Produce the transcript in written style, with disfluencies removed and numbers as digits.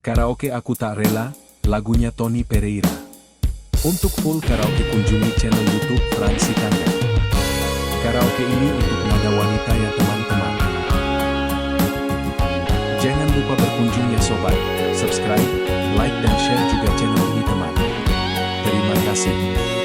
Karaoke Aku Tak Rela, lagunya Tonny Pereira. Untuk full karaoke kunjungi channel YouTube Fransi Tanda. Karaoke ini untuk nada wanita ya teman-teman. Jangan lupa berkunjung ya sobat, subscribe, like dan share juga channel ini teman. Terima kasih.